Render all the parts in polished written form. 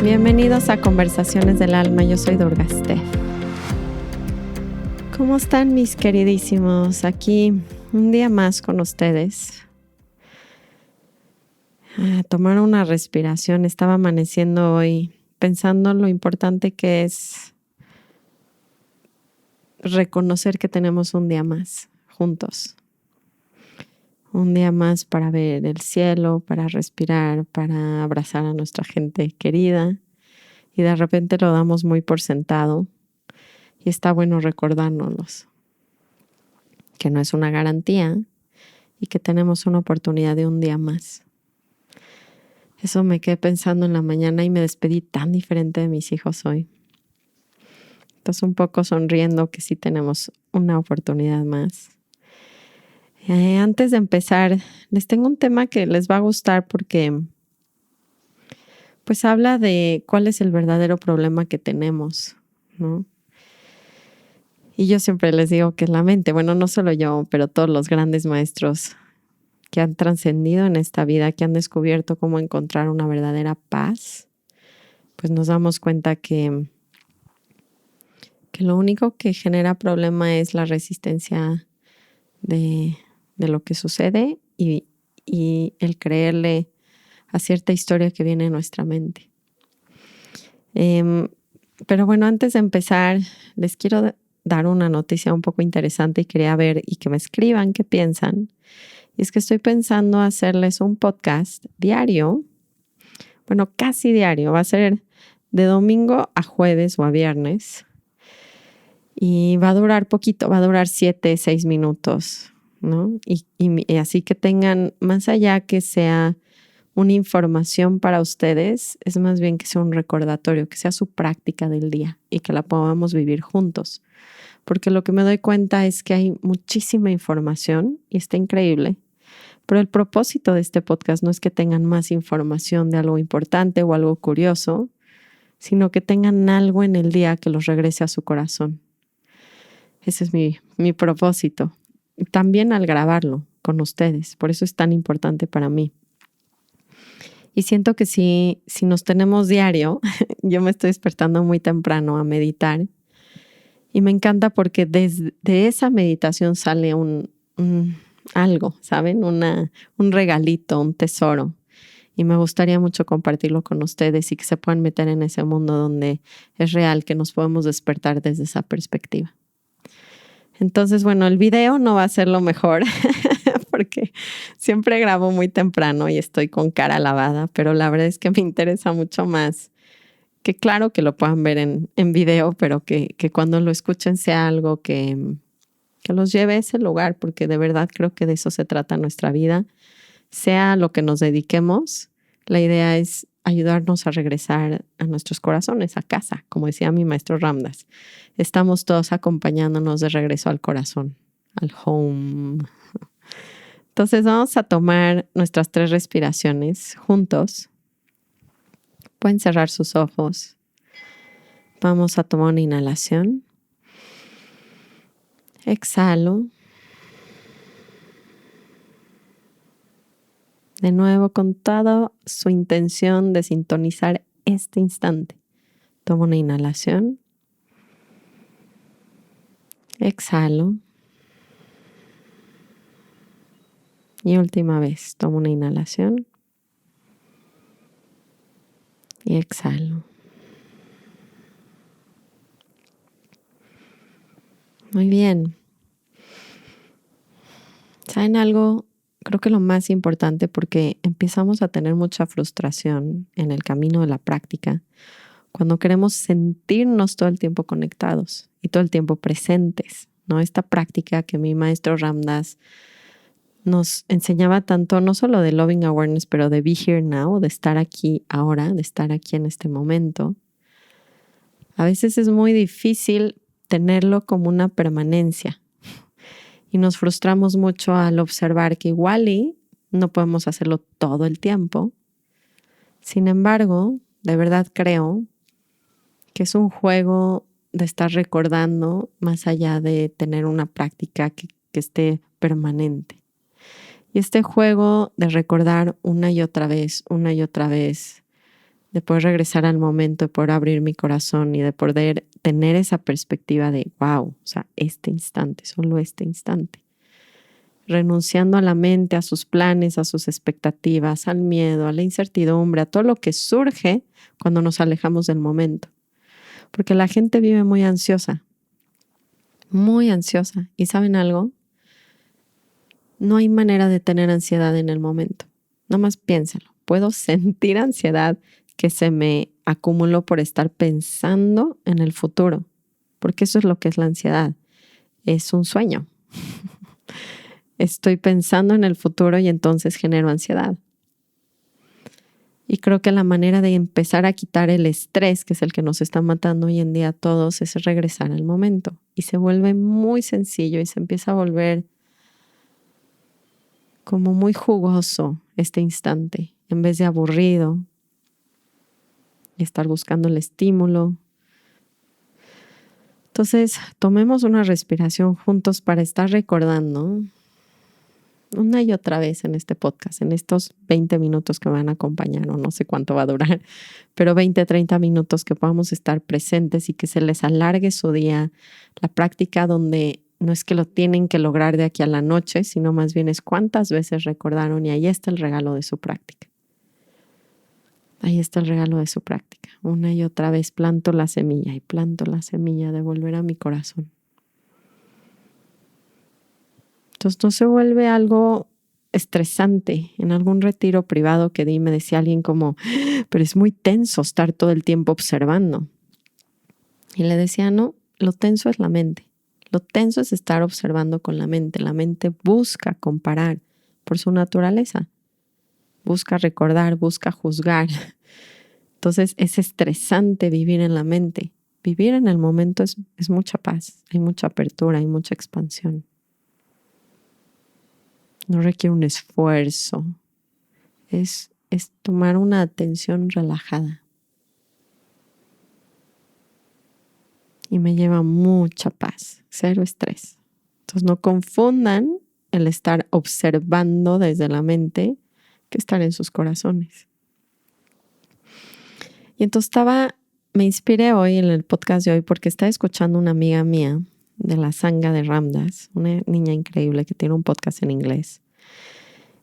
Bienvenidos a Conversaciones del Alma, yo soy Durga Steph. ¿Cómo están mis queridísimos? Aquí un día más con ustedes. Tomar una respiración. Estaba amaneciendo hoy pensando en lo importante que es reconocer que tenemos un día más juntos. Un día más para ver el cielo, para respirar, para abrazar a nuestra gente querida. Y de repente lo damos muy por sentado. Y está bueno recordárnoslos. Que no es una garantía y que tenemos una oportunidad de un día más. Eso me quedé pensando en la mañana y me despedí tan diferente de mis hijos hoy. Entonces un poco sonriendo que sí tenemos una oportunidad más. Antes de empezar, les tengo un tema que les va a gustar porque pues habla de cuál es el verdadero problema que tenemos, ¿no? Y yo siempre les digo que es la mente. Bueno, no solo yo, pero todos los grandes maestros que han trascendido en esta vida, que han descubierto cómo encontrar una verdadera paz, pues nos damos cuenta que lo único que genera problema es la resistencia de lo que sucede y el creerle a cierta historia que viene en nuestra mente. Pero bueno, antes de empezar, les quiero dar una noticia un poco interesante y quería ver y que me escriban qué piensan. Y es que estoy pensando hacerles un podcast diario, bueno, casi diario, va a ser de domingo a jueves o a viernes. Y va a durar poquito, va a durar 7, 6 minutos, ¿no? Y así que tengan, más allá que sea una información para ustedes, es más bien que sea un recordatorio, que sea su práctica del día y que la podamos vivir juntos. Porque lo que me doy cuenta es que hay muchísima información y está increíble. Pero el propósito de este podcast no es que tengan más información de algo importante o algo curioso, sino que tengan algo en el día que los regrese a su corazón. Ese es mi propósito. También al grabarlo con ustedes. Por eso es tan importante para mí. Y siento que si nos tenemos diario, yo me estoy despertando muy temprano a meditar. Y me encanta porque desde esa meditación sale algo, ¿saben? Un regalito, un tesoro. Y me gustaría mucho compartirlo con ustedes y que se puedan meter en ese mundo donde es real que nos podemos despertar desde esa perspectiva. Entonces, bueno, el video no va a ser lo mejor porque siempre grabo muy temprano y estoy con cara lavada, pero la verdad es que me interesa mucho más que claro que lo puedan ver en video, pero que cuando lo escuchen sea algo que los lleve a ese lugar, porque de verdad creo que de eso se trata nuestra vida. Sea lo que nos dediquemos, la idea es ayudarnos a regresar a nuestros corazones, a casa, como decía mi maestro Ram Dass. Estamos todos acompañándonos de regreso al corazón, al home. Entonces vamos a tomar nuestras 3 respiraciones juntos. Pueden cerrar sus ojos. Vamos a tomar una inhalación. Exhalo. De nuevo, con toda su intención de sintonizar este instante. Tomo una inhalación. Exhalo. Y última vez, tomo una inhalación. Y exhalo. Muy bien. ¿Saben algo? Creo que lo más importante, porque empezamos a tener mucha frustración en el camino de la práctica cuando queremos sentirnos todo el tiempo conectados y todo el tiempo presentes, ¿no? Esta práctica que mi maestro Ram Dass nos enseñaba tanto, no solo de Loving Awareness, pero de Be Here Now, de estar aquí ahora, de estar aquí en este momento. A veces es muy difícil tenerlo como una permanencia. Y nos frustramos mucho al observar que igual y no podemos hacerlo todo el tiempo. Sin embargo, de verdad creo que es un juego de estar recordando más allá de tener una práctica que esté permanente. Y este juego de recordar una y otra vez de poder regresar al momento, de poder abrir mi corazón y de poder tener esa perspectiva de wow, o sea, este instante, solo este instante. Renunciando a la mente, a sus planes, a sus expectativas, al miedo, a la incertidumbre, a todo lo que surge cuando nos alejamos del momento. Porque la gente vive muy ansiosa. ¿Y saben algo? No hay manera de tener ansiedad en el momento. Nomás piénsenlo. Puedo sentir ansiedad que se me acumuló por estar pensando en el futuro. Porque eso es lo que es la ansiedad. Es un sueño. Estoy pensando en el futuro y entonces genero ansiedad. Y creo que la manera de empezar a quitar el estrés, que es el que nos está matando hoy en día a todos, es regresar al momento. Y se vuelve muy sencillo y se empieza a volver como muy jugoso este instante, en vez de aburrido y estar buscando el estímulo. Entonces, tomemos una respiración juntos para estar recordando una y otra vez en este podcast, en estos 20 minutos que me van a acompañar, o no sé cuánto va a durar, pero 20, 30 minutos que podamos estar presentes y que se les alargue su día. La práctica donde no es que lo tienen que lograr de aquí a la noche, sino más bien es cuántas veces recordaron, y ahí está el regalo de su práctica. Ahí está el regalo de su práctica. Una y otra vez planto la semilla y planto la semilla de volver a mi corazón. Entonces no se vuelve algo estresante. En algún retiro privado que di me decía alguien como, pero es muy tenso estar todo el tiempo observando. Y le decía, no, lo tenso es la mente. Lo tenso es estar observando con la mente. La mente busca comparar por su naturaleza. Busca recordar, busca juzgar. Entonces es estresante vivir en la mente. Vivir en el momento es mucha paz, hay mucha apertura, hay mucha expansión. No requiere un esfuerzo. Es tomar una atención relajada. Y me lleva mucha paz, cero estrés. Entonces no confundan el estar observando desde la mente que estar en sus corazones. Y entonces me inspiré hoy en el podcast de hoy porque estaba escuchando una amiga mía de la Sangha de Ram Dass, una niña increíble que tiene un podcast en inglés.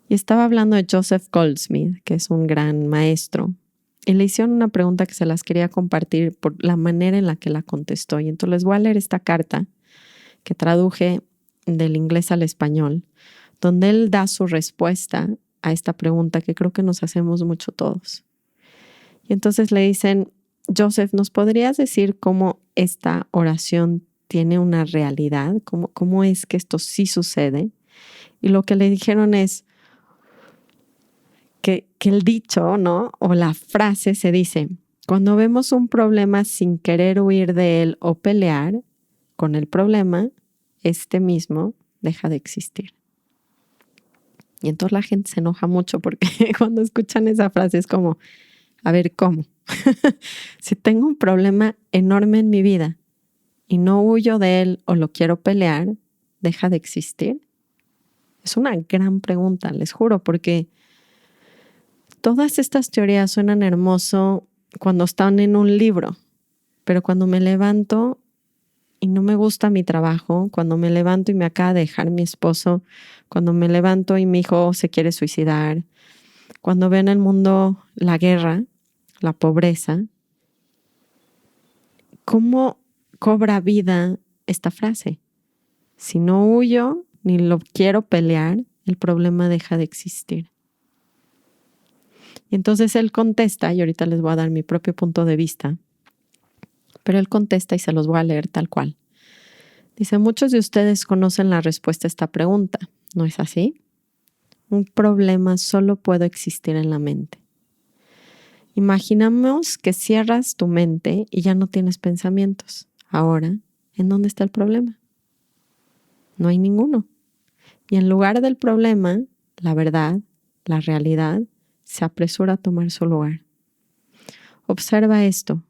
Y estaba hablando de Joseph Goldsmith, que es un gran maestro. Y le hicieron una pregunta que se las quería compartir por la manera en la que la contestó. Y entonces les voy a leer esta carta que traduje del inglés al español, donde él da su respuesta a esta pregunta que creo que nos hacemos mucho todos. Y entonces le dicen, Joseph, ¿nos podrías decir cómo esta oración tiene una realidad? ¿Cómo es que esto sí sucede? Y lo que le dijeron es que el dicho, ¿no? O la frase se dice, cuando vemos un problema sin querer huir de él o pelear con el problema, este mismo deja de existir. Y entonces la gente se enoja mucho porque cuando escuchan esa frase es como, a ver, ¿cómo? Si tengo un problema enorme en mi vida y no huyo de él o lo quiero pelear, ¿deja de existir? Es una gran pregunta, les juro, porque todas estas teorías suenan hermoso cuando están en un libro, pero cuando me levanto y no me gusta mi trabajo, cuando me levanto y me acaba de dejar mi esposo, cuando me levanto y mi hijo se quiere suicidar, cuando veo en el mundo la guerra, la pobreza, ¿cómo cobra vida esta frase? Si no huyo ni lo quiero pelear, el problema deja de existir. Y entonces él contesta, y ahorita les voy a dar mi propio punto de vista, pero él contesta y se los voy a leer tal cual. Dice, muchos de ustedes conocen la respuesta a esta pregunta, ¿no es así? Un problema solo puede existir en la mente. Imaginamos que cierras tu mente y ya no tienes pensamientos. Ahora, ¿en dónde está el problema? No hay ninguno. Y en lugar del problema, la verdad, la realidad, se apresura a tomar su lugar. Observa esto.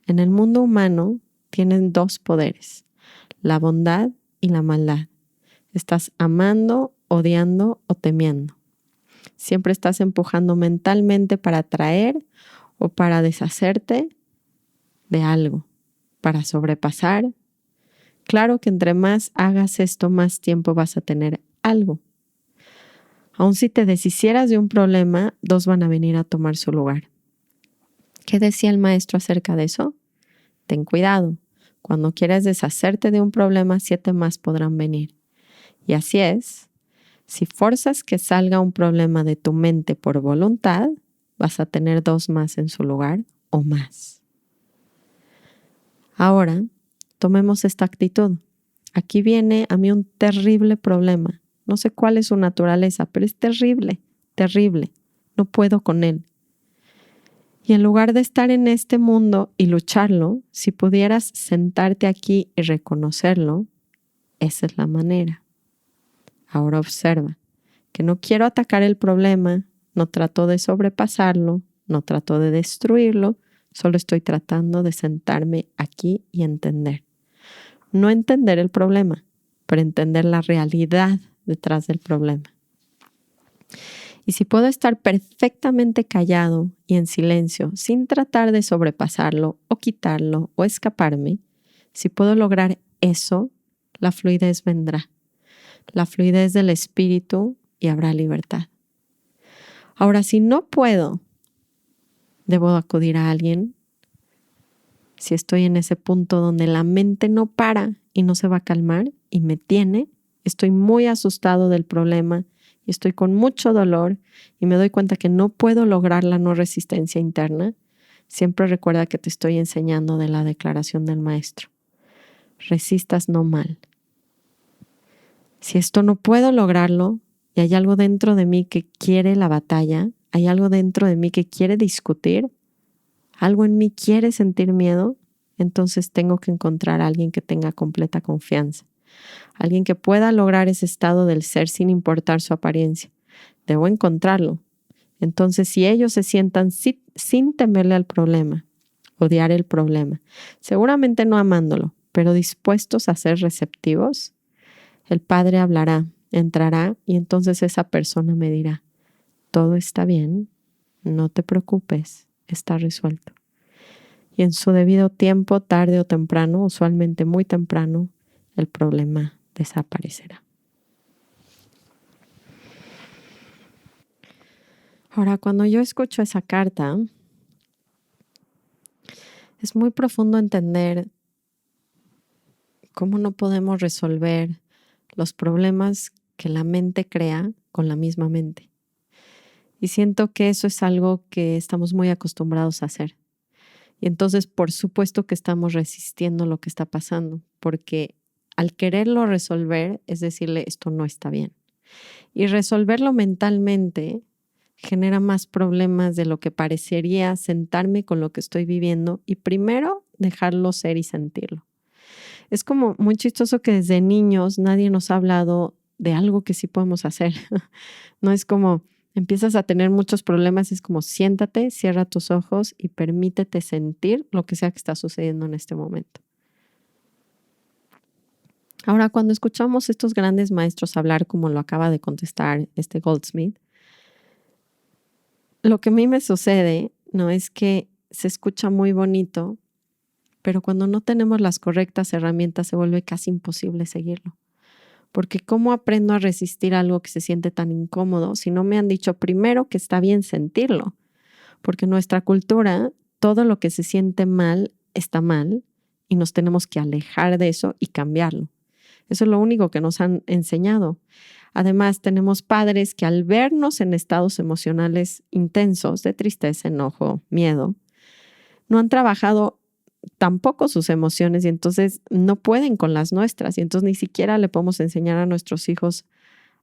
En el mundo humano tienen dos poderes, la bondad y la maldad. Estás amando, odiando o temiendo. Siempre estás empujando mentalmente para atraer o para deshacerte de algo, para sobrepasar. Claro que entre más hagas esto, más tiempo vas a tener algo. Aun si te deshicieras de un problema, dos van a venir a tomar su lugar. ¿Qué decía el maestro acerca de eso? Ten cuidado. Cuando quieras deshacerte de un problema, 7 más podrán venir. Y así es. Si forzas que salga un problema de tu mente por voluntad, vas a tener 2 más en su lugar o más. Ahora, tomemos esta actitud. Aquí viene a mí un terrible problema. No sé cuál es su naturaleza, pero es terrible, terrible. No puedo con él. Y en lugar de estar en este mundo y lucharlo, si pudieras sentarte aquí y reconocerlo, esa es la manera. Ahora observa que no quiero atacar el problema, no trato de sobrepasarlo, no trato de destruirlo, solo estoy tratando de sentarme aquí y entender. No entender el problema, pero entender la realidad detrás del problema. Y si puedo estar perfectamente callado y en silencio, sin tratar de sobrepasarlo o quitarlo o escaparme, si puedo lograr eso, la fluidez vendrá. La fluidez del espíritu y habrá libertad. Ahora, si no puedo, debo acudir a alguien. Si estoy en ese punto donde la mente no para y no se va a calmar y me tiene, estoy muy asustado del problema y estoy con mucho dolor y me doy cuenta que no puedo lograr la no resistencia interna, siempre recuerda que te estoy enseñando de la declaración del maestro. Resistas no mal. Si esto no puedo lograrlo y hay algo dentro de mí que quiere la batalla, hay algo dentro de mí que quiere discutir, algo en mí quiere sentir miedo, entonces tengo que encontrar a alguien que tenga completa confianza. Alguien que pueda lograr ese estado del ser sin importar su apariencia. Debo encontrarlo. Entonces, si ellos se sientan sin temerle al problema, odiar el problema, seguramente no amándolo, pero dispuestos a ser receptivos, el Padre hablará, entrará y entonces esa persona me dirá, todo está bien, no te preocupes, está resuelto. Y en su debido tiempo, tarde o temprano, usualmente muy temprano, el problema desaparecerá. Ahora, cuando yo escucho esa carta, es muy profundo entender cómo no podemos resolver los problemas que la mente crea con la misma mente. Y siento que eso es algo que estamos muy acostumbrados a hacer. Y entonces, por supuesto que estamos resistiendo lo que está pasando, porque al quererlo resolver es decirle esto no está bien. Y resolverlo mentalmente genera más problemas de lo que parecería sentarme con lo que estoy viviendo y primero dejarlo ser y sentirlo. Es como muy chistoso que desde niños nadie nos ha hablado de algo que sí podemos hacer. No es como empiezas a tener muchos problemas, es como siéntate, cierra tus ojos y permítete sentir lo que sea que está sucediendo en este momento. Ahora, cuando escuchamos estos grandes maestros hablar, como lo acaba de contestar este Goldsmith, lo que a mí me sucede, no es que se escucha muy bonito, pero cuando no tenemos las correctas herramientas se vuelve casi imposible seguirlo. Porque ¿cómo aprendo a resistir algo que se siente tan incómodo si no me han dicho primero que está bien sentirlo? Porque en nuestra cultura, todo lo que se siente mal está mal y nos tenemos que alejar de eso y cambiarlo. Eso es lo único que nos han enseñado. Además, tenemos padres que al vernos en estados emocionales intensos de tristeza, enojo, miedo, no han trabajado tampoco sus emociones y entonces no pueden con las nuestras y entonces ni siquiera le podemos enseñar a nuestros hijos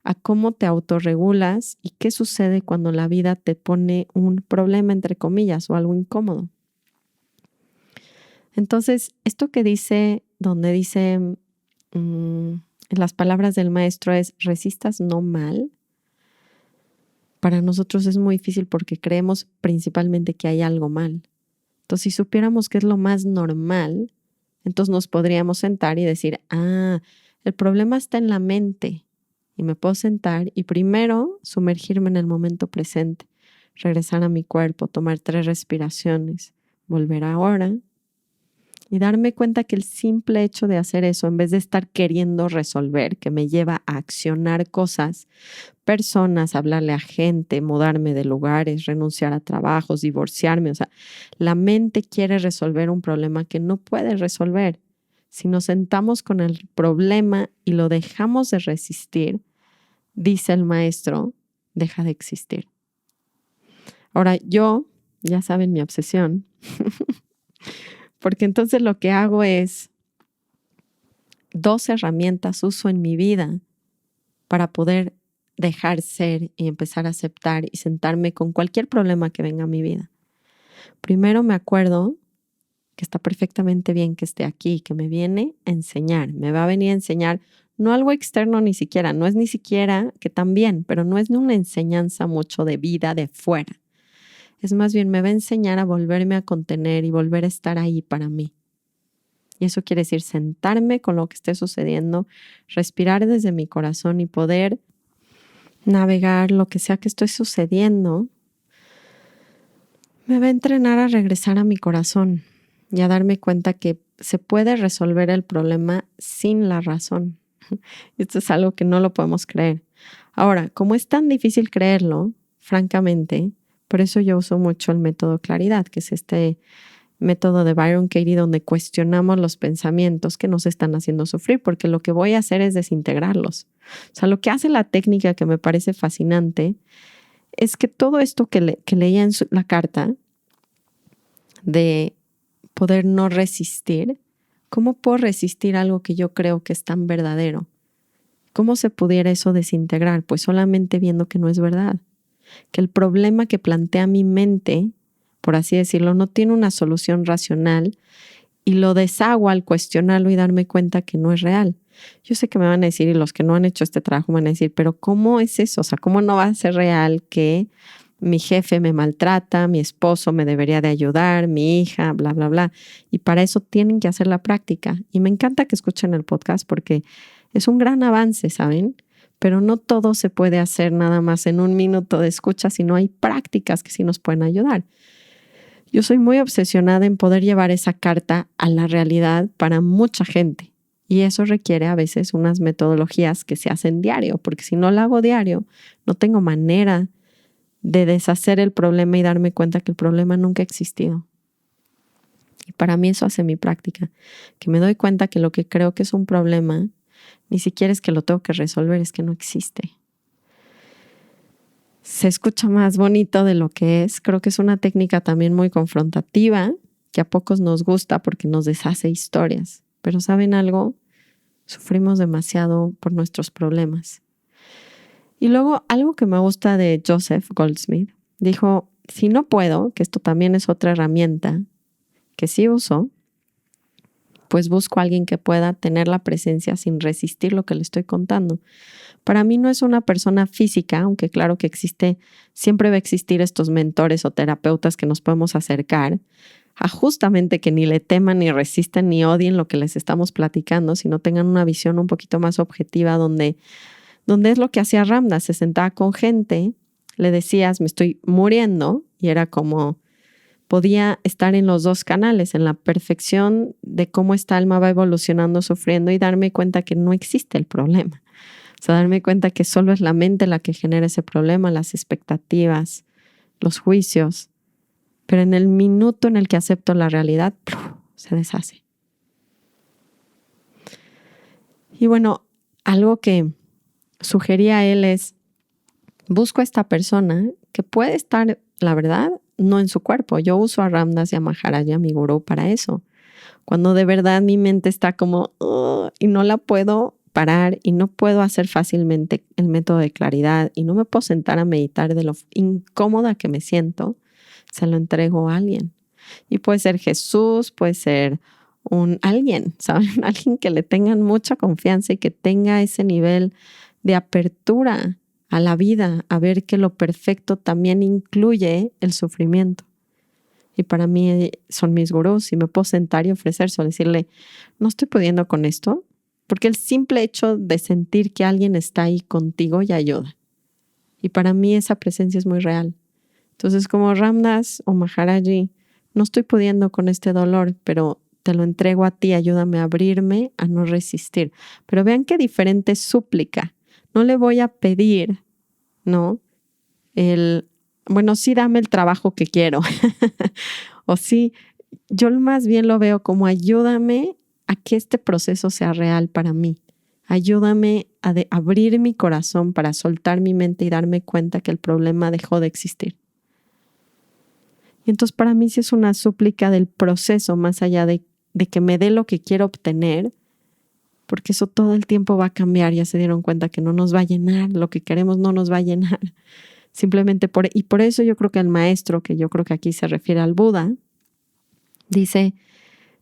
a cómo te autorregulas y qué sucede cuando la vida te pone un problema, entre comillas, o algo incómodo. Entonces, esto que dice, donde dice en las palabras del maestro es resistas no mal, para nosotros es muy difícil porque creemos principalmente que hay algo mal. Entonces, si supiéramos que es lo más normal, entonces nos podríamos sentar y decir, el problema está en la mente y me puedo sentar y primero sumergirme en el momento presente, regresar a mi cuerpo, tomar 3 respiraciones, volver ahora y darme cuenta que el simple hecho de hacer eso, en vez de estar queriendo resolver, que me lleva a accionar cosas, personas, hablarle a gente, mudarme de lugares, renunciar a trabajos, divorciarme, o sea, la mente quiere resolver un problema que no puede resolver. Si nos sentamos con el problema y lo dejamos de resistir, dice el maestro, deja de existir. Ahora yo, ya saben mi obsesión, porque entonces lo que hago es 2 herramientas uso en mi vida para poder dejar ser y empezar a aceptar y sentarme con cualquier problema que venga a mi vida. Primero me acuerdo que está perfectamente bien que esté aquí, que me viene a enseñar, me va a venir a enseñar, no algo externo ni siquiera, no es ni siquiera que también, pero no es una enseñanza mucho de vida de fuera. Es más bien me va a enseñar a volverme a contener y volver a estar ahí para mí. Y eso quiere decir sentarme con lo que esté sucediendo, respirar desde mi corazón y poder navegar lo que sea que esté sucediendo. Me va a entrenar a regresar a mi corazón y a darme cuenta que se puede resolver el problema sin la razón. Esto es algo que no lo podemos creer. Ahora, como es tan difícil creerlo, francamente, por eso yo uso mucho el método claridad, que es este método de Byron Katie donde cuestionamos los pensamientos que nos están haciendo sufrir, porque lo que voy a hacer es desintegrarlos. O sea, lo que hace la técnica que me parece fascinante es que todo esto que leía en la carta de poder no resistir, ¿cómo puedo resistir algo que yo creo que es tan verdadero? ¿Cómo se pudiera eso desintegrar? Pues solamente viendo que no es verdad. Que el problema que plantea mi mente, por así decirlo, no tiene una solución racional y lo deshago al cuestionarlo y darme cuenta que no es real. Yo sé que me van a decir, y los que no han hecho este trabajo me van a decir, pero ¿cómo es eso? O sea, ¿cómo no va a ser real que mi jefe me maltrata, mi esposo me debería de ayudar, mi hija, bla, bla, bla? Y para eso tienen que hacer la práctica. Y me encanta que escuchen el podcast porque es un gran avance, ¿saben? Pero no todo se puede hacer nada más en 1 minuto de escucha, sino hay prácticas que sí nos pueden ayudar. Yo soy muy obsesionada en poder llevar esa carta a la realidad para mucha gente. Y eso requiere a veces unas metodologías que se hacen diario, porque si no lo hago diario, no tengo manera de deshacer el problema y darme cuenta que el problema nunca ha existido. Y para mí eso hace mi práctica, que me doy cuenta que lo que creo que es un problema ni siquiera es que lo tengo que resolver, es que no existe. Se escucha más bonito de lo que es. Creo que es una técnica también muy confrontativa, que a pocos nos gusta porque nos deshace historias. Pero ¿saben algo? Sufrimos demasiado por nuestros problemas. Y luego algo que me gusta de Joseph Goldsmith, dijo, si no puedo, que esto también es otra herramienta que sí uso, pues busco a alguien que pueda tener la presencia sin resistir lo que le estoy contando. Para mí no es una persona física, aunque claro que existe, siempre va a existir estos mentores o terapeutas que nos podemos acercar a justamente que ni le teman, ni resistan, ni odien lo que les estamos platicando, sino tengan una visión un poquito más objetiva donde es lo que hacía Ramdas, se sentaba con gente, le decías, me estoy muriendo, y era como podía estar en los 2 canales, en la perfección de cómo esta alma va evolucionando, sufriendo y darme cuenta que no existe el problema. O sea, darme cuenta que solo es la mente la que genera ese problema, las expectativas, los juicios. Pero en el minuto en el que acepto la realidad, ¡pluf!, se deshace. Y bueno, algo que sugería él es, busco a esta persona que puede estar, la verdad, no en su cuerpo. Yo uso a Ramdas y a Maharaja, mi gurú, para eso. Cuando de verdad mi mente está como, y no la puedo parar y no puedo hacer fácilmente el método de claridad y no me puedo sentar a meditar de lo incómoda que me siento, se lo entrego a alguien. Y puede ser Jesús, puede ser alguien, ¿saben? Alguien que le tengan mucha confianza y que tenga ese nivel de apertura a la vida, a ver que lo perfecto también incluye el sufrimiento. Y para mí son mis gurús y me puedo sentar y ofrecerse, decirle, no estoy pudiendo con esto, porque el simple hecho de sentir que alguien está ahí contigo ya ayuda. Y para mí esa presencia es muy real. Entonces, como Ram Dass o Maharaji, no estoy pudiendo con este dolor, pero te lo entrego a ti, ayúdame a abrirme, a no resistir. Pero vean qué diferente súplica. No le voy a pedir, ¿no? Bueno, sí, dame el trabajo que quiero. O sí, yo más bien lo veo como ayúdame a que este proceso sea real para mí. Ayúdame a abrir mi corazón para soltar mi mente y darme cuenta que el problema dejó de existir. Y entonces para mí sí es una súplica del proceso, más allá de que me dé lo que quiero obtener, porque eso todo el tiempo va a cambiar. Ya se dieron cuenta que no nos va a llenar, lo que queremos no nos va a llenar. Simplemente y por eso yo creo que el maestro, que yo creo que aquí se refiere al Buda, dice,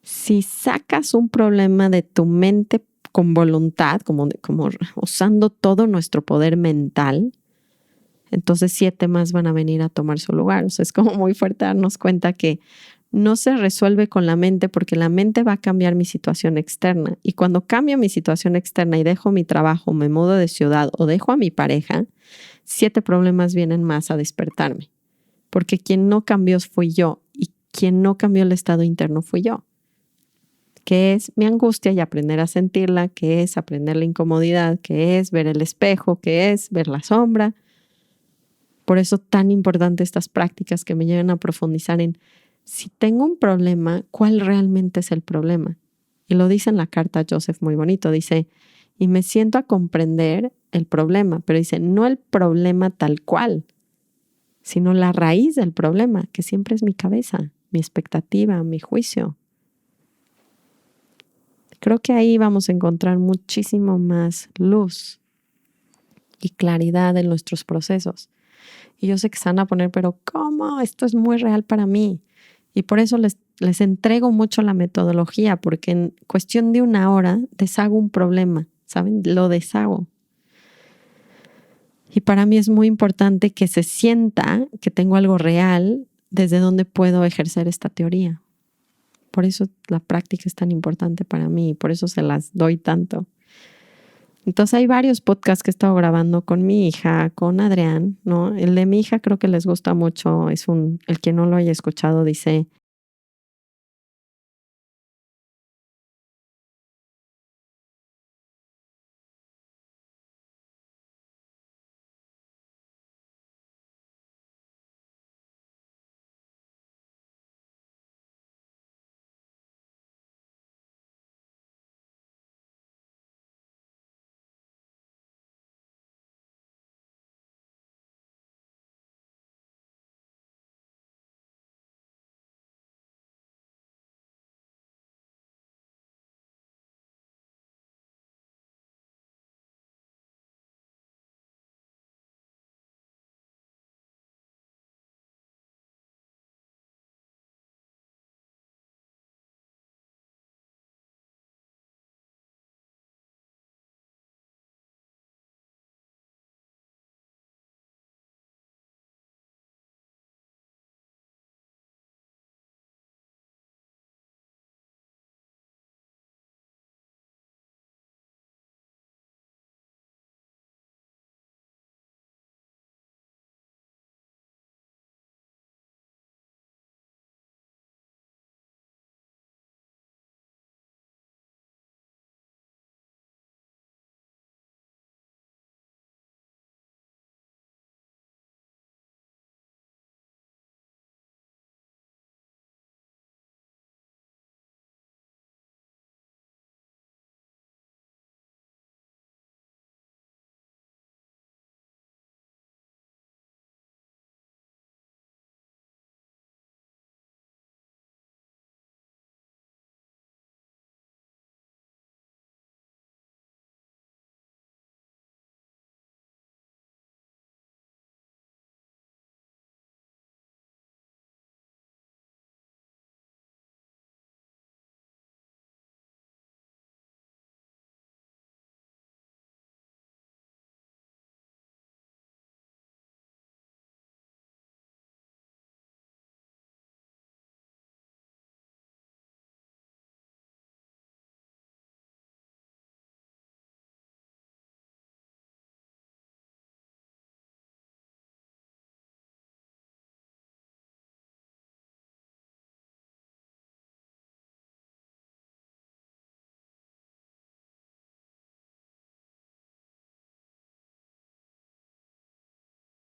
si sacas un problema de tu mente con voluntad, como usando todo nuestro poder mental, entonces 7 más van a venir a tomar su lugar. O sea, es como muy fuerte darnos cuenta que no se resuelve con la mente, porque la mente va a cambiar mi situación externa. Y cuando cambio mi situación externa y dejo mi trabajo, me mudo de ciudad o dejo a mi pareja, 7 problemas vienen más a despertarme. Porque quien no cambió fui yo, y quien no cambió el estado interno fui yo. Que es mi angustia y aprender a sentirla, que es aprender la incomodidad, que es ver el espejo, que es ver la sombra. Por eso tan importante estas prácticas que me llevan a profundizar en si tengo un problema, ¿cuál realmente es el problema? Y lo dice en la carta a Joseph muy bonito, dice, y me siento a comprender el problema, pero dice, no el problema tal cual, sino la raíz del problema, que siempre es mi cabeza, mi expectativa, mi juicio. Creo que ahí vamos a encontrar muchísimo más luz y claridad en nuestros procesos. Y yo sé que se van a poner, pero ¿cómo? Esto es muy real para mí. Y por eso les entrego mucho la metodología, porque en cuestión de 1 hora deshago un problema, ¿saben? Lo deshago. Y para mí es muy importante que se sienta que tengo algo real desde donde puedo ejercer esta teoría. Por eso la práctica es tan importante para mí y por eso se las doy tanto. Entonces hay varios podcasts que he estado grabando con mi hija, con Adrián, ¿no? El de mi hija creo que les gusta mucho, el que no lo haya escuchado dice,